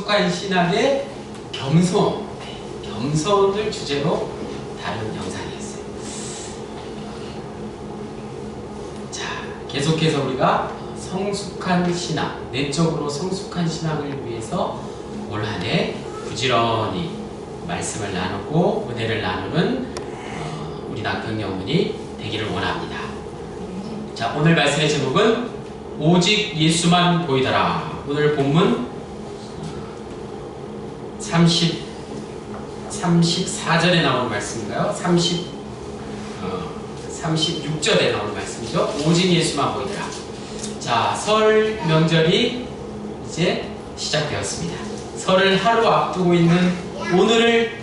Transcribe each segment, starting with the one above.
성숙한 신앙의 겸손을 주제로 다룬 영상이었어요. 자, 계속해서 우리가 성숙한 신앙, 내적으로 성숙한 신앙을 위해서 올 한 해 부지런히 말씀을 나누고 은혜를 나누는 우리 낙평영문이 되기를 원합니다. 자, 오늘 말씀의 제목은 오직 예수만 보이더라. 오늘 본문 34절에 나오는 말씀인가요? 36절에 나오는 말씀이죠. 오직 예수만 보이더라. 자, 설 명절이 이제 시작되었습니다. 설을 하루 앞두고 있는 오늘을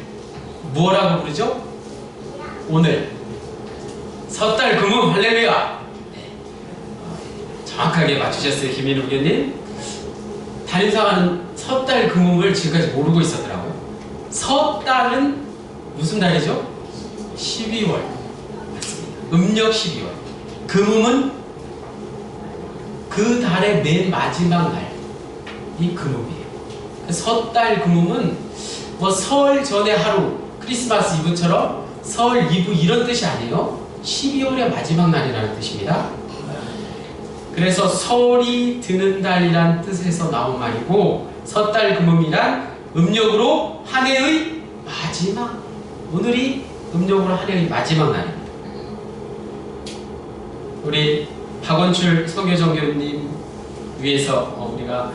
뭐라고 부르죠? 오늘 섣달 금음 할렐루야. 네. 정확하게 맞추셨어요, 김민우 의견님. 담임사관은 섣달 금음을 지금까지 모르고 있었더라고요. 섣달은 무슨 달이죠? 12월 맞습니다. 음력 12월. 금음은 그 달의 맨 마지막 날이 금음이에요. 섣달 금음은 뭐 설 전에 하루, 크리스마스 이브처럼 설 이브 이런 뜻이 아니에요. 12월의 마지막 날이라는 뜻입니다. 그래서 설이 드는 달이란 뜻에서 나온 말이고, 섣달 금음이란 음력으로 한 해의 마지막, 오늘이 음력으로 한 해의 마지막 날입니다. 우리 박원출 서교정교님 위해서 우리가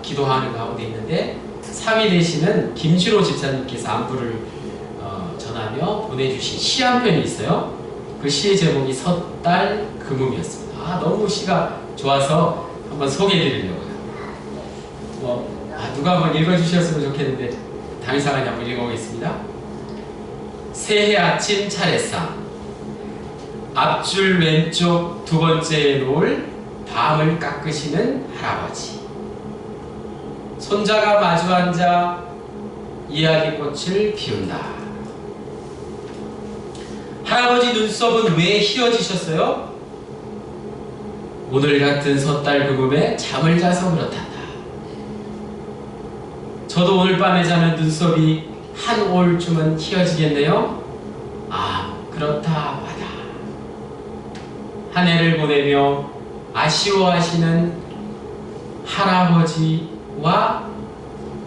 기도하는 가운데 있는데, 3위 되시는 김신호 집사님께서 안부를 전하며 보내주신 시 한 편이 있어요. 그 시의 제목이 섣달 금음이었습니다. 너무 시가 좋아서 한번 소개해드리려고요. 누가 한번 읽어주셨으면 좋겠는데 담임사관이 한번 읽어보겠습니다. 새해 아침 차례상, 앞줄 왼쪽 두 번째에 놓을 밤을 깎으시는 할아버지, 손자가 마주 앉아 이야기꽃을 피운다. 할아버지 눈썹은 왜 휘어지셨어요? 오늘 같은 섣달 금음에 잠을 자서 그렇단다. 저도 오늘 밤에 자면 눈썹이 한 올쯤은 휘어지겠네요. 그렇다 마다. 한 해를 보내며 아쉬워하시는 할아버지와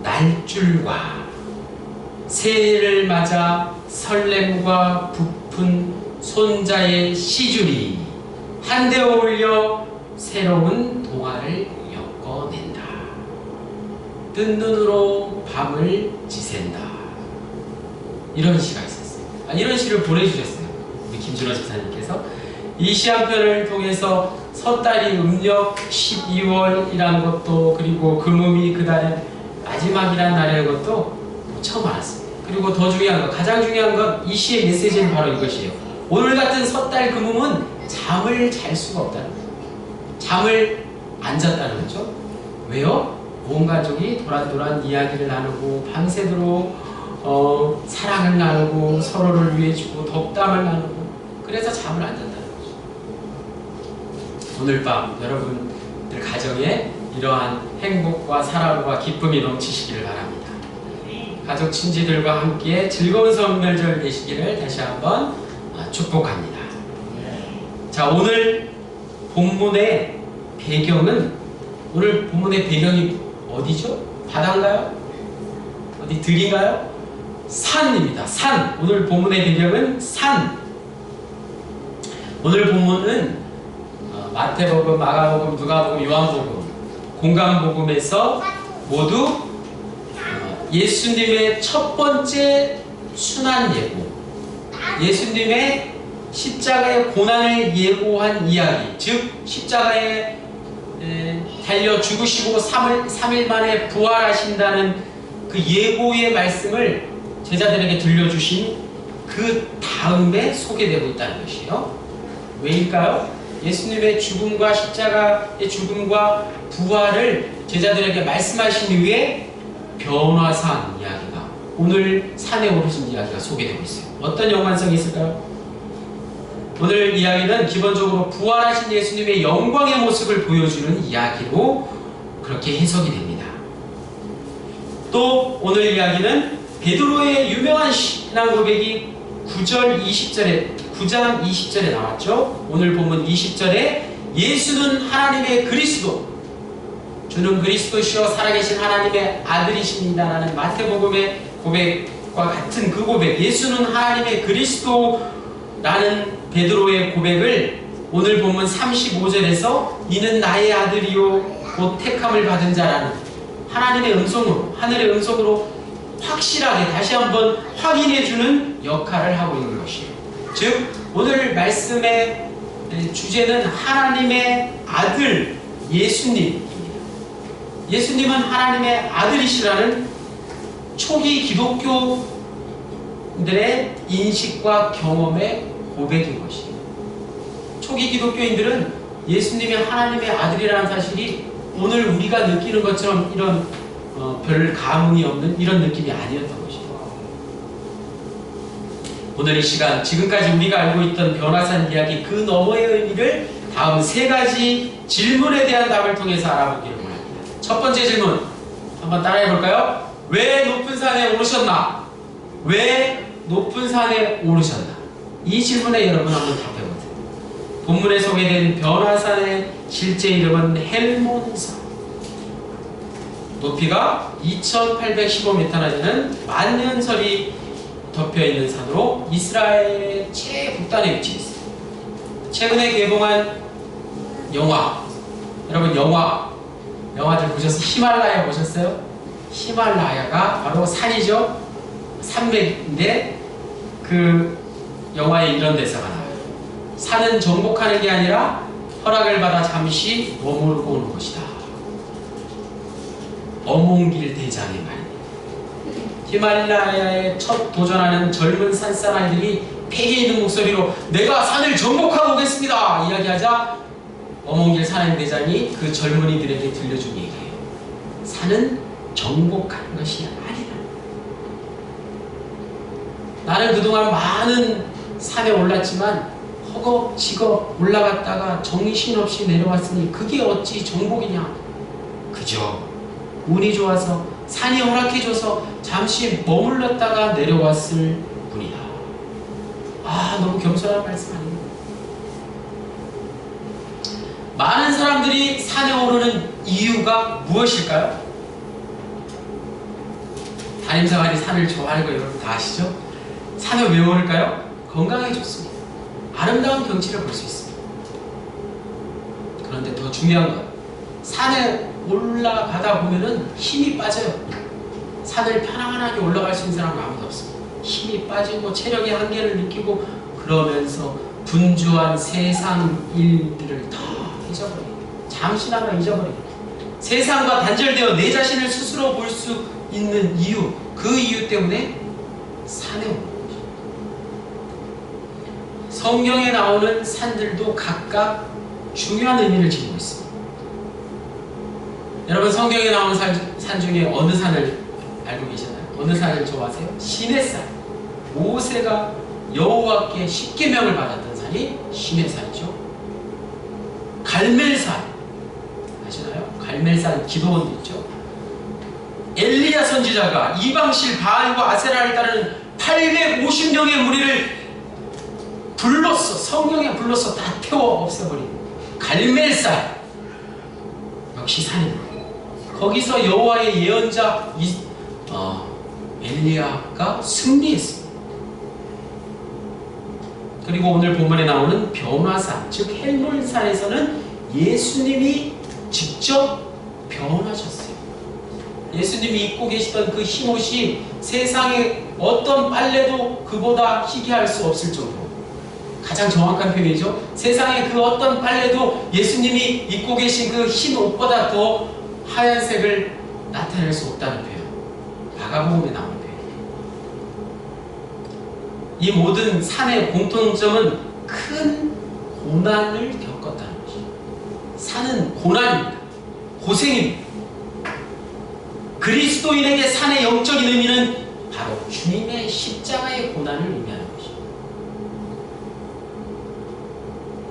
날줄과 새해를 맞아 설렘과 부푼 손자의 시줄이 한데 어울려 새로운 동화를 엮어낸다. 뜬 눈으로 밤을 지샌다. 이런 시가 있었어요. 이런 시를 보내주셨어요, 우리 김준호 집사님께서. 이 시 한 편을 통해서 섣달이 음력 12월이라는 것도, 그리고 금음이 그 달의 마지막이라는 날이라는 것도 처음 알았습니다. 그리고 더 중요한 것, 가장 중요한 것, 이 시의 메시지는 바로 이것이에요. 오늘 같은 섣달 금음은 잠을 잘 수가 없다는 거예요. 잠을 안 잤다는 거죠. 왜요? 온 가족이 도란도란 이야기를 나누고 밤새도록 사랑을 나누고 서로를 위해 주고 덕담을 나누고, 그래서 잠을 안 잤다는 거죠. 오늘 밤 여러분들 가정에 이러한 행복과 사랑과 기쁨이 넘치시기를 바랍니다. 가족 친지들과 함께 즐거운 성명절 되시기를 다시 한번 축복합니다. 자, 오늘 본문의 배경은, 오늘 본문의 배경이 어디죠? 바다인가요? 어디 들인가요? 산입니다. 산. 오늘 본문의 배경은 산. 오늘 본문은 마태복음, 마가복음, 누가복음, 요한복음, 공강복음에서 모두 예수님의 첫 번째 순환 예고, 예수님의 십자가의 고난을 예고한 이야기, 즉 십자가에 달려 죽으시고 3일 만에 부활하신다는 그 예고의 말씀을 제자들에게 들려주신 그 다음에 소개되고 있다는 것이에요. 왜일까요? 예수님의 죽음과 십자가의 죽음과 부활을 제자들에게 말씀하신 후에 변화산 이야기가, 오늘 산에 오르신 이야기가 소개되고 있어요. 어떤 연관성이 있을까요? 오늘 이야기는 기본적으로 부활하신 예수님의 영광의 모습을 보여주는 이야기로 그렇게 해석이 됩니다. 또 오늘 이야기는 베드로의 유명한 신앙 고백이 9장 20절에 나왔죠. 오늘 본문 20절에 예수는 하나님의 그리스도, 주는 그리스도시요 살아계신 하나님의 아들이십니다라는 마태복음의 고백과 같은 그 고백, 예수는 하나님의 그리스도라는 베드로의 고백을 오늘 본문 35절에서 이는 나의 아들이요 곧 택함을 받은 자라는 하나님의 음성으로, 하늘의 음성으로 확실하게 다시 한번 확인해주는 역할을 하고 있는 것이에요. 즉 오늘 말씀의 주제는 하나님의 아들 예수님입니다. 예수님은 하나님의 아들이시라는 초기 기독교인들의 인식과 경험의 고백인 것이에요. 초기 기독교인들은 예수님이 하나님의 아들이라는 사실이 오늘 우리가 느끼는 것처럼 이런 별 감흥이 없는 이런 느낌이 아니었던 것이죠. 오늘 이 시간 지금까지 우리가 알고 있던 변화산 이야기 그 너머의 의미를 다음 세 가지 질문에 대한 답을 통해서 알아보기를 원합니다. 첫 번째 질문 한번 따라해 볼까요? 왜 높은 산에 오르셨나? 왜 높은 산에 오르셨나? 이 질문에 여러분 한번 답해 보세요. 본문에 소개된 변화산의 실제 이름은 헬몬산. 높이가 2815m나 되는 만년설이 덮여있는 산으로 이스라엘의 최북단에 위치해 있습니다. 최근에 개봉한 영화, 여러분 영화들 보셨어요? 히말라야 보셨어요? 히말라야가 바로 산이죠. 산맥인데 그 영화에 이런 대사가 나와요. 산은 정복하는 게 아니라 허락을 받아 잠시 머물고 오는 것이다. 어몽길 대장의 말입니다. 히말라야에 첫 도전하는 젊은 산사나이들이 패기 있는 목소리로 내가 산을 정복하고 오겠습니다 이야기하자 어몽길 산행 대장이 그 젊은이들에게 들려준 얘기예요. 산은 정복하는 것이 아니다. 나는 그동안 많은 산에 올랐지만 허겁지겁 올라갔다가 정신없이 내려왔으니 그게 어찌 정복이냐. 그저 운이 좋아서 산이 허락해줘서 잠시 머물렀다가 내려왔을 뿐이다. 아, 너무 겸손한 말씀 아닙니까? 많은 사람들이 산에 오르는 이유가 무엇일까요? 담임사관이 산을 좋아하는 거 여러분 다 아시죠? 산에 왜 오를까요? 건강에 좋습니다. 아름다운 경치를 볼 수 있습니다. 그런데 더 중요한 건 산에 올라가다 보면은 힘이 빠져요. 산을 편안하게 올라갈 수 있는 사람은 아무도 없습니다. 힘이 빠지고 체력의 한계를 느끼고 그러면서 분주한 세상 일들을 다 잊어버려요. 잠시나마 잊어버려요. 세상과 단절되어 내 자신을 스스로 볼 수 있는 이유, 그 이유 때문에 산에 오는 거죠. 성경에 나오는 산들도 각각 중요한 의미를 지니고 있습니다. 여러분 성경에 나오는 산 중에 어느 산을 알고 계시나요? 어느 산을 좋아하세요? 시내산. 모세가 여호와께 십계명을 받았던 산이 시내산이죠. 갈멜산 아시나요? 갈멜산 기도원도 있죠. 엘리야 선지자가 이방실 바알과 아세라를 따르는 850명의 무리를 불렀어. 성령에 불렀어. 다 태워 없애버린 갈멜산. 역시 산입니다. 거기서 여호와의 예언자 엘리야가 승리했습니다. 그리고 오늘 본문에 나오는 변화산, 즉 헬몬산에서는 예수님이 직접 변화하셨어요. 예수님이 입고 계시던 그 흰옷이 세상에 어떤 빨래도 그보다 희귀할 수 없을 정도로, 가장 정확한 표현이죠. 세상에 그 어떤 빨래도 예수님이 입고 계신 그 흰 옷보다 더 하얀색을 나타낼 수 없다는 표현. 마가복음에 나오는 표현. 이 모든 산의 공통점은 큰 고난을 겪었다는 것이죠. 산은 고난입니다. 고생입니다. 그리스도인에게 산의 영적인 의미는 바로 주님의 십자가의 고난을 의미하는 것입니다.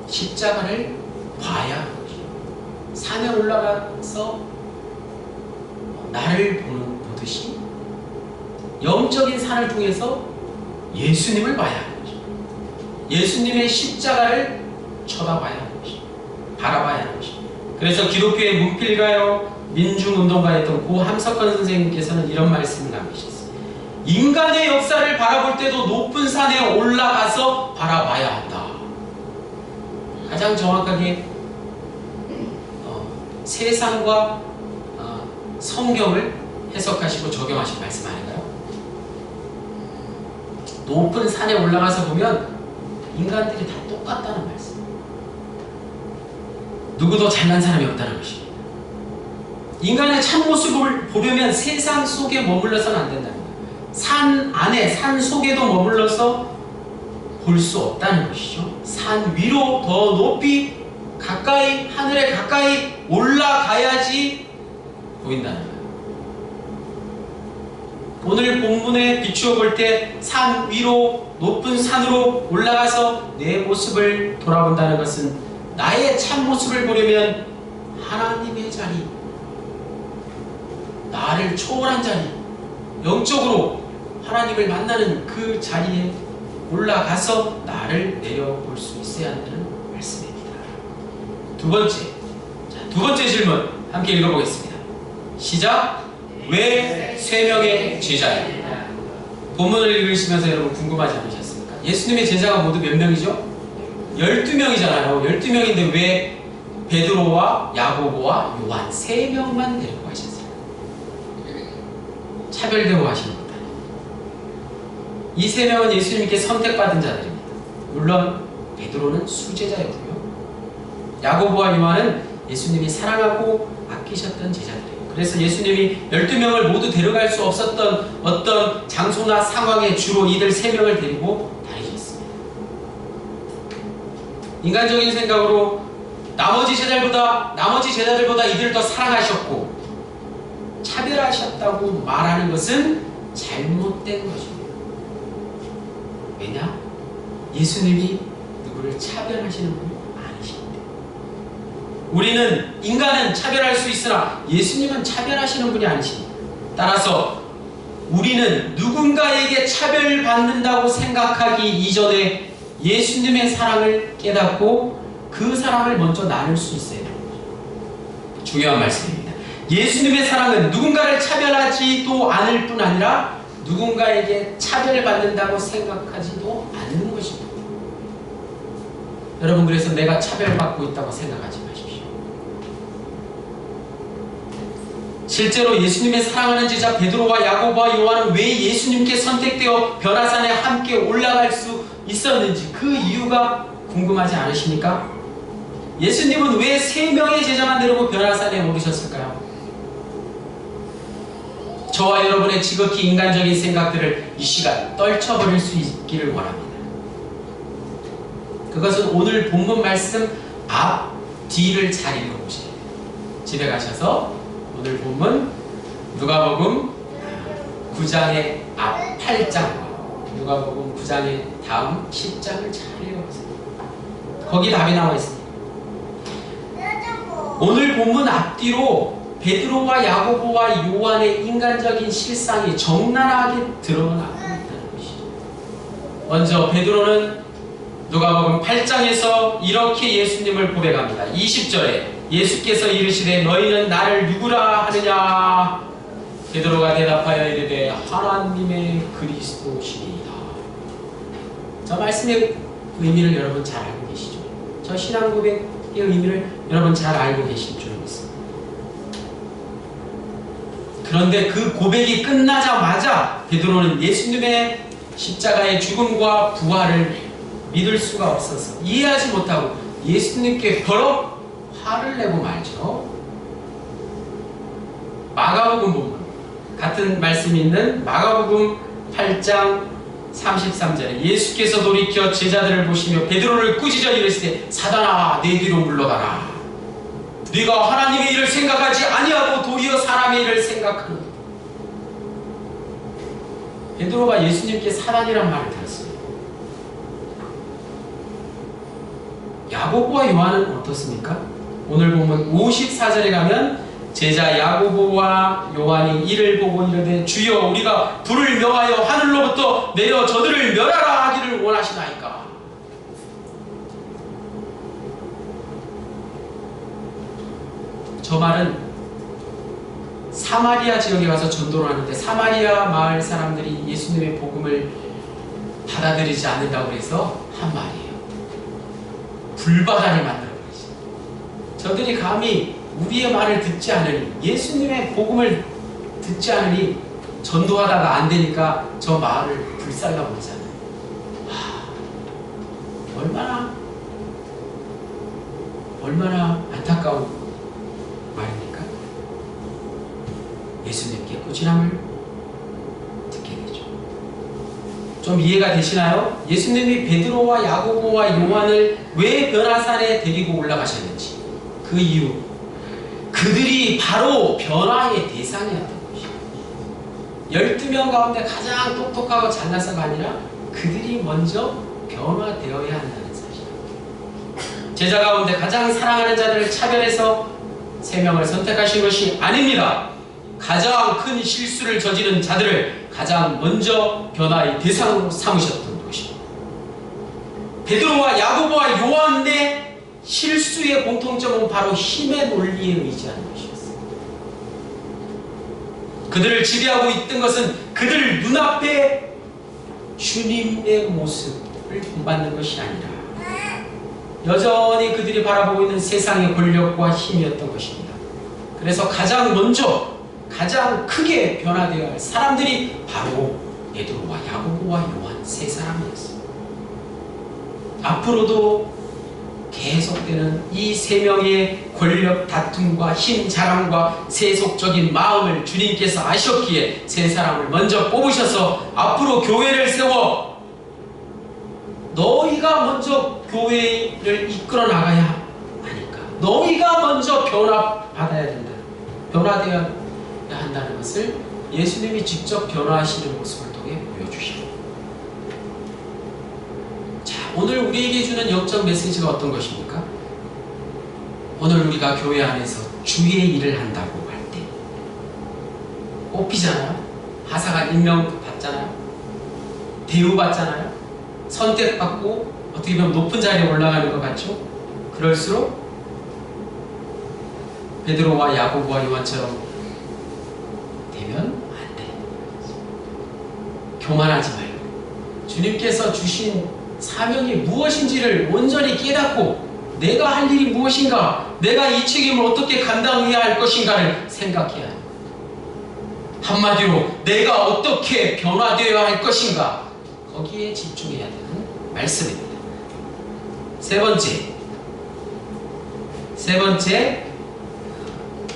십자가를 봐야 하는 것입니다. 산에 올라가서 나를 보듯이 영적인 산을 통해서 예수님을 봐야 하는 것입니다. 예수님의 십자가를 쳐다봐야 하는 것입니다. 바라봐야 하는 것입니다. 그래서 기독교의 문필가요 민중운동가였던 고 함석헌 선생님께서는 이런 말씀을 남기셨어요. 인간의 역사를 바라볼 때도 높은 산에 올라가서 바라봐야 한다. 가장 정확하게 세상과 성경을 해석하시고 적용하신 말씀 아닌가요? 높은 산에 올라가서 보면 인간들이 다 똑같다는 말씀. 누구도 잘난 사람이 없다는 것입니다. 인간의 참모습을 보려면 세상 속에 머물러서는 안 된다는 거예요. 산 안에, 산 속에도 머물러서 볼 수 없다는 것이죠. 산 위로 더 높이 가까이, 하늘에 가까이 올라가야지 보인다는 거예요. 오늘 본문에 비추어 볼 때 산 위로, 높은 산으로 올라가서 내 모습을 돌아본다는 것은 나의 참모습을 보려면 하나님의 자리, 나를 초월한 자리, 영적으로 하나님을 만나는 그 자리에 올라가서 나를 내려볼 수 있어야 한다는 말씀입니다. 두 번째 질문 함께 읽어보겠습니다. 시작! 왜 3명의 제자입니다. 본문을 읽으시면서 여러분 궁금하지 않으셨습니까? 예수님의 제자가 모두 몇 명이죠? 12명이잖아요. 12명인데 왜 베드로와 야고보와 요한 3명만 데리고 가셨어요? 차별되고 가시는 겁니다. 이 3명은 예수님께 선택받은 자들입니다. 물론 베드로는 수제자였고요. 야고보와 요한은 예수님이 사랑하고 아끼셨던 제자들이에요. 그래서 예수님이 12명을 모두 데려갈 수 없었던 어떤 장소나 상황에 주로 이들 3명을 데리고 다니셨습니다. 인간적인 생각으로 나머지 제자들보다 이들을 더 사랑하셨고 차별하셨다고 말하는 것은 잘못된 것입니다. 왜냐? 예수님이 누구를 차별하시는 분이 아니십니다. 우리는, 인간은 차별할 수 있으나 예수님은 차별하시는 분이 아니십니다. 따라서 우리는 누군가에게 차별받는다고 생각하기 이전에 예수님의 사랑을 깨닫고 그 사랑을 먼저 나눌 수 있어야 됩니다. 중요한 말씀입니다. 예수님의 사랑은 누군가를 차별하지도 않을 뿐 아니라 누군가에게 차별받는다고 생각하지도 않는 것입니다. 여러분, 그래서 내가 차별받고 있다고 생각하지 마십시오. 실제로 예수님의 사랑하는 제자 베드로와 야고보와 요한은 왜 예수님께 선택되어 변화산에 함께 올라갈 수 있었는지 그 이유가 궁금하지 않으십니까? 예수님은 왜 3명의 제자만 데리고 변화산에 오르셨을까요? 저와 여러분의 지극히 인간적인 생각들을 이 시간 떨쳐버릴 수 있기를 원합니다. 그것은 오늘 본문 말씀 앞, 뒤를 잘 읽어보셔야 돼요. 집에 가셔서 오늘 본문 누가복음 9장의 앞 8장과 누가복음 9장의 다음 10장을 잘 읽어보세요. 거기 답이 나와 있습니다. 오늘 본문 앞뒤로 베드로와 야고보와 요한의 인간적인 실상이 적나라하게 드러나고 있다는 것이죠. 먼저 베드로는 누가복음 8장에서 이렇게 예수님을 고백합니다. 20절에 예수께서 이르시되 너희는 나를 누구라 하느냐? 베드로가 대답하여 이르되 하나님의 그리스도시니이다. 저 말씀의 의미를 여러분 잘 알고 계시죠? 저 신앙 고백의 의미를 여러분 잘 알고 계실 줄 믿습니다. 그런데 그 고백이 끝나자마자 베드로는 예수님의 십자가의 죽음과 부활을 믿을 수가 없어서 이해하지 못하고 예수님께 버럭 화를 내고 말죠. 마가복음 본문 같은 말씀이 있는 마가복음 8장 33절에 예수께서 돌이켜 제자들을 보시며 베드로를 꾸짖어 이르시되 사단아 내 뒤로 물러가라. 네가 하나님의 일을 생각하지 아니하고 도리어 사람의 일을 생각하는. 베드로가 예수님께 사단이란 말을 들었어요. 야고보와 요한은 어떻습니까? 오늘 보면 54절에 가면 제자 야고보와 요한이 이를 보고 이르되 주여 우리가 불을 명하여 하늘로부터 내려 저들을 멸하라 하기를 원하시나이까. 저 말은 사마리아 지역에 가서 전도를 하는데 사마리아 마을 사람들이 예수님의 복음을 받아들이지 않는다고 해서 한 말이에요. 불바다를 만들어버리지. 저들이 감히 우리의 말을 듣지 않으니, 예수님의 복음을 듣지 않으니 전도하다가 안 되니까 저 마을을 불살라버리잖아요. 얼마나 안타까운 말입니까? 예수님께 꾸준함을 듣게 되죠. 좀 이해가 되시나요? 예수님이 베드로와 야고보와 요한을 왜 변화산에 데리고 올라가셨는지, 그 이유, 그들이 바로 변화의 대상이었던 것이에요. 12명 가운데 가장 똑똑하고 잘나서가 아니라 그들이 먼저 변화되어야 한다는 사실. 제자 가운데 가장 사랑하는 자들을 차별해서 3명을 선택하신 것이 아닙니다. 가장 큰 실수를 저지른 자들을 가장 먼저 변화의 대상으로 삼으셨던 것입니다. 베드로와 야고보와 요한의 실수의 공통점은 바로 힘의 논리에 의지하는 것이었어요. 그들을 지배하고 있던 것은 그들 눈앞에 주님의 모습을 본받는 것이 아니라 여전히 그들이 바라보고 있는 세상의 권력과 힘이었던 것입니다. 그래서 가장 먼저 가장 크게 변화되어야 할 사람들이 바로 베드로와 야고보와 요한 3사람이었어요. 앞으로도 계속되는 이 3명의 권력 다툼과 힘 자랑과 세속적인 마음을 주님께서 아셨기에 3사람을 먼저 뽑으셔서 앞으로 교회를 세워 너희가 먼저 교회를 이끌어 나가야 하니까, 너희가 먼저 변화받아야 된다, 변화되어야 한다는 것을 예수님이 직접 변화하시는 모습을 통해 보여주시고, 오늘 우리에게 주는 영적 메시지가 어떤 것입니까? 오늘 우리가 교회 안에서 주의 일을 한다고 할 때 뽑히잖아요. 하사관 임명 받잖아요. 대우받잖아요. 선택받고 어떻게 보면 높은 자리에 올라가는 것 같죠? 그럴수록 베드로와 야고보와 요한처럼 되면 안 돼. 교만하지 말고 주님께서 주신 사명이 무엇인지를 온전히 깨닫고 내가 할 일이 무엇인가, 내가 이 책임을 어떻게 감당해야 할 것인가를 생각해야 합니다. 한마디로 내가 어떻게 변화되어야 할 것인가, 거기에 집중해야 되는 말씀입니다. 세 번째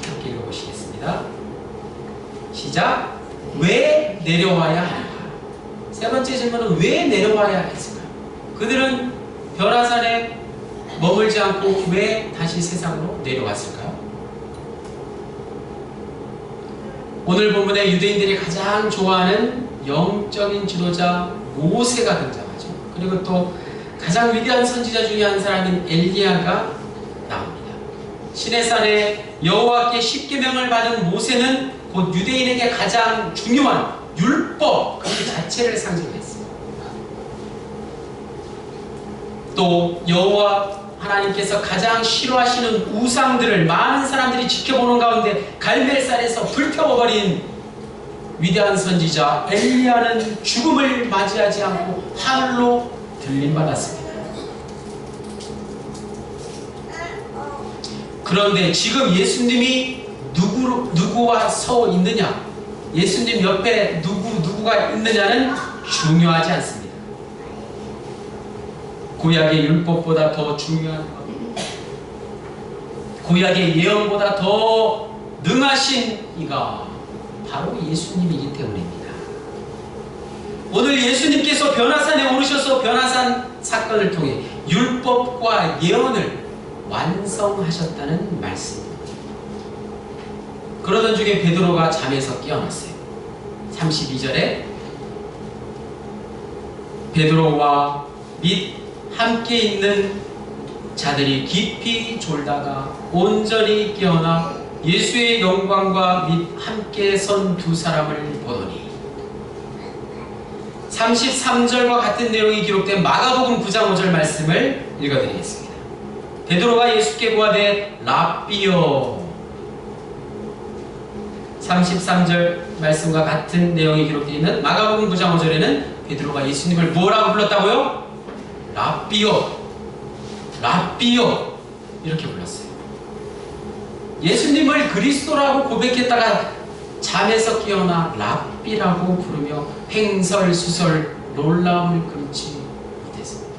함께 읽어보시겠습니다. 시작. 왜 내려와야 하는가? 세 번째 질문은 왜 내려와야 했을까? 그들은 변화산에 머물지 않고 왜 다시 세상으로 내려왔을까요? 오늘 본문에 유대인들이 가장 좋아하는 영적인 지도자 모세가 등장하죠. 그리고 또 가장 위대한 선지자 중에 한 사람인 엘리야가 나옵니다. 시내산에 여호와께 10계명을 받은 모세는 곧 유대인에게 가장 중요한 율법 그 자체를 상징했습니다. 또 여호와 하나님께서 가장 싫어하시는 우상들을 많은 사람들이 지켜보는 가운데 갈멜산에서 불태워버린 위대한 선지자 엘리야는 죽음을 맞이하지 않고 하늘로 들림받았습니다. 그런데 지금 예수님이 누구와 서 있느냐, 예수님 옆에 누구가 있느냐는 중요하지 않습니다. 구약의 율법보다 더 중요한 것, 구약의 예언보다 더 능하신 이가 바로 예수님이기 때문입니다. 오늘 예수님께서 변화산에 오르셔서 변화산 사건을 통해 율법과 예언을 완성하셨다는 말씀입니다. 그러던 중에 베드로가 잠에서 깨어났어요. 32절에 베드로와 및 함께 있는 자들이 깊이 졸다가 온전히 깨어나 예수의 영광과 및 함께 선 두 사람을 보더니 33절과 같은 내용이 기록된 마가복음 9장 5절 말씀을 읽어드리겠습니다. 베드로가 예수께 구하되 랍비여. 33절 말씀과 같은 내용이 기록되어 있는 마가복음 9장 5절에는 베드로가 예수님을 뭐라고 불렀다고요? 랍비여, 랍비여 이렇게 불렀어요. 예수님을 그리스도라고 고백했다가 잠에서 깨어나 랍비라고 부르며 횡설수설 놀라움을 금치 못했습니다.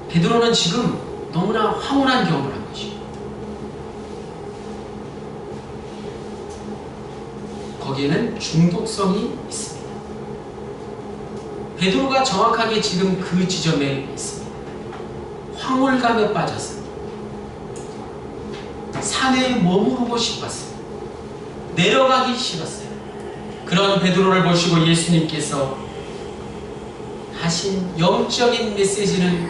베드로는 지금 너무나 황홀한 경험을 한 것이고 거기에는 중독성이 있습니다. 베드로가 정확하게 지금 그 지점에 있습니다. 황홀감에 빠졌습니다. 산에 머무르고 싶었어요. 내려가기 싫었어요. 그런 베드로를 보시고 예수님께서 하신 영적인 메시지는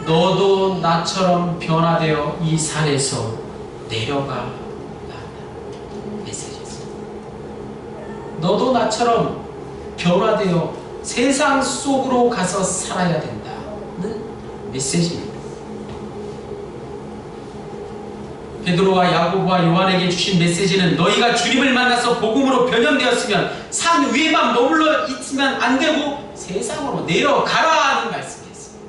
너도 나처럼 변화되어 이 산에서 내려가 메시지였습니다. 너도 나처럼 변화되어 세상 속으로 가서 살아야 된다는 메시지입니다. 베드로와 야고보와 요한에게 주신 메시지는 너희가 주님을 만나서 복음으로 변형되었으면 산 위에만 머물러 있으면 안 되고 세상으로 내려가라 하는 말씀이었습니다.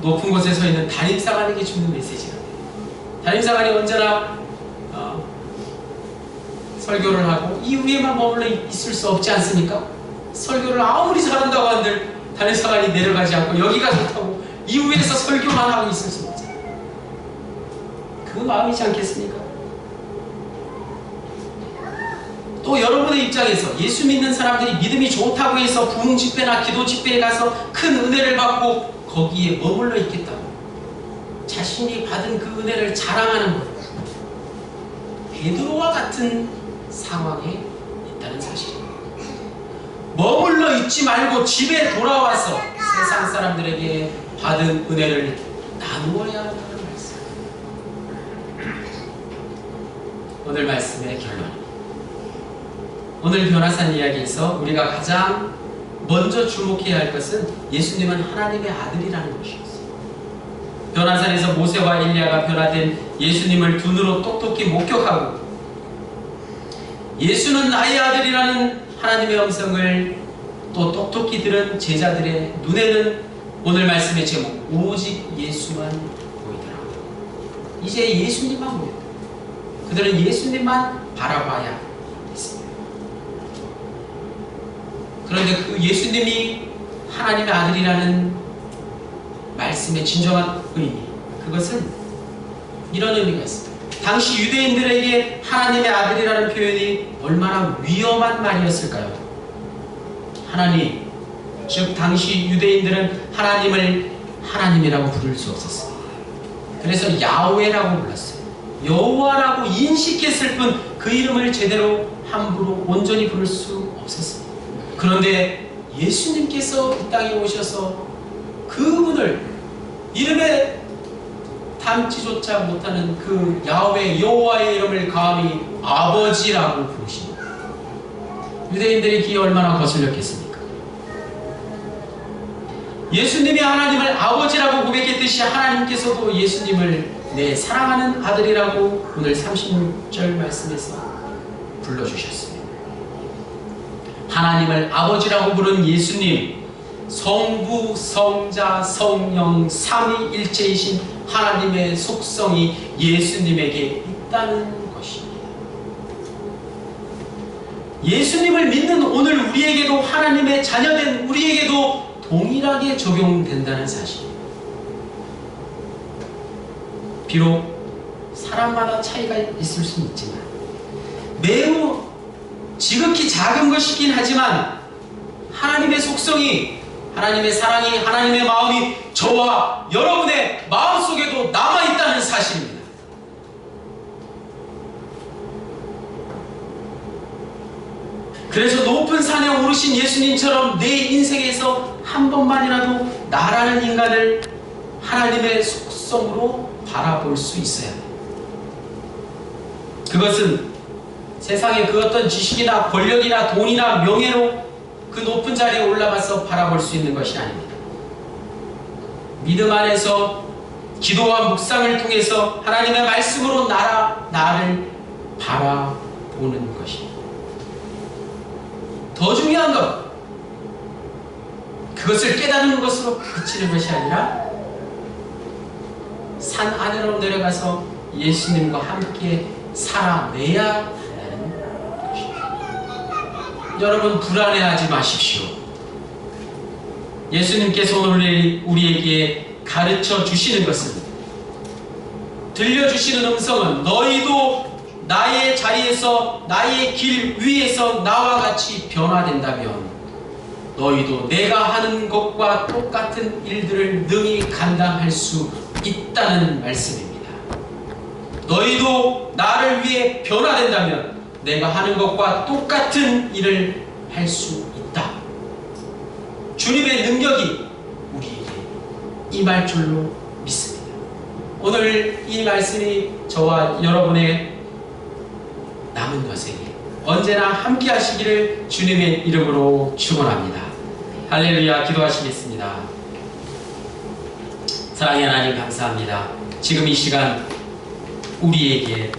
높은 곳에 서 있는 담임사관에게 주는 메시지입니다. 담임사관이 언제나 설교를 하고 이 위에만 머물러 있을 수 없지 않습니까? 설교를 아무리 잘한다고 한들 담임사관이 내려가지 않고 여기가 좋다고 이 위에서 설교만 하고 있을 수 없잖아요. 그 마음이지 않겠습니까? 또 여러분의 입장에서 예수 믿는 사람들이 믿음이 좋다고 해서 부흥 집회나 기도 집회에 가서 큰 은혜를 받고 거기에 머물러 있겠다고 자신이 받은 그 은혜를 자랑하는 것, 베드로와 같은 상황에 있다는 사실입니다. 머물러 있지 말고 집에 돌아와서 세상 사람들에게 받은 은혜를 나누어야 한다는 말씀. 오늘 말씀의 결론. 오늘 변화산 이야기에서 우리가 가장 먼저 주목해야 할 것은 예수님은 하나님의 아들이라는 것이었어요. 변화산에서 모세와 엘리야가 변화된 예수님을 눈으로 똑똑히 목격하고 예수는 나의 아들이라는 하나님의 음성을 또 똑똑히 들은 제자들의 눈에는 오늘 말씀의 제목 오직 예수만 보이더라고요. 이제 예수님만 보였다. 그들은 예수님만 바라봐야 했습니다. 그런데 그 예수님이 하나님의 아들이라는 말씀의 진정한 의미, 그것은 이런 의미가 있습니다. 당시 유대인들에게 하나님의 아들이라는 표현이 얼마나 위험한 말이었을까요? 하나님, 즉 당시 유대인들은 하나님을 하나님이라고 부를 수 없었습니다. 그래서 야훼라고 불렀어요. 여호와라고 인식했을 뿐 그 이름을 제대로 함부로 온전히 부를 수 없었습니다. 그런데 예수님께서 이 땅에 오셔서 그분을 이름에 담지조차 못하는 그 야훼 여호와의 이름을 감히 아버지라고 부르십니다. 유대인들의 귀에 얼마나 거슬렸겠습니까? 예수님이 하나님을 아버지라고 고백했듯이 하나님께서도 예수님을 내 사랑하는 아들이라고 오늘 36절 말씀에서 불러주셨습니다. 하나님을 아버지라고 부른 예수님, 성부, 성자, 성령, 삼위일체이신 하나님의 속성이 예수님에게 있다는 것입니다. 예수님을 믿는 오늘 우리에게도 하나님의 자녀된 우리에게도 동일하게 적용된다는 사실입니다. 비록 사람마다 차이가 있을 수는 있지만 매우 지극히 작은 것이긴 하지만 하나님의 속성이, 하나님의 사랑이, 하나님의 마음이 저와 여러분의 마음속에도 남아있다는 사실입니다. 그래서 높은 산에 오르신 예수님처럼 내 인생에서 한 번만이라도 나라는 인간을 하나님의 속성으로 바라볼 수 있어야 돼요. 그것은 세상의 그 어떤 지식이나 권력이나 돈이나 명예로 그 높은 자리에 올라가서 바라볼 수 있는 것이 아닙니다. 믿음 안에서 기도와 묵상을 통해서 하나님의 말씀으로 나를 바라보는 것입니다. 더 중요한 것, 그것을 깨닫는 것으로 그치는 것이 아니라 산 아래로 내려가서 예수님과 함께 살아내야 한다는 것입니다. 여러분, 불안해하지 마십시오. 예수님께서 오늘 우리에게 가르쳐 주시는 것은, 들려주시는 음성은 너희도 나의 자리에서 나의 길 위에서 나와 같이 변화된다면 너희도 내가 하는 것과 똑같은 일들을 능히 감당할 수 있다는 말씀입니다. 너희도 나를 위해 변화된다면 내가 하는 것과 똑같은 일을 할 수 있다. 주님의 능력이 우리에게 임할 줄로 믿습니다. 오늘 이 말씀이 저와 여러분의 남은 여생에 언제나 함께 하시기를 주님의 이름으로 축원합니다. 할렐루야. 기도하시겠습니다. 사랑의 하나님, 감사합니다. 지금 이 시간 우리에게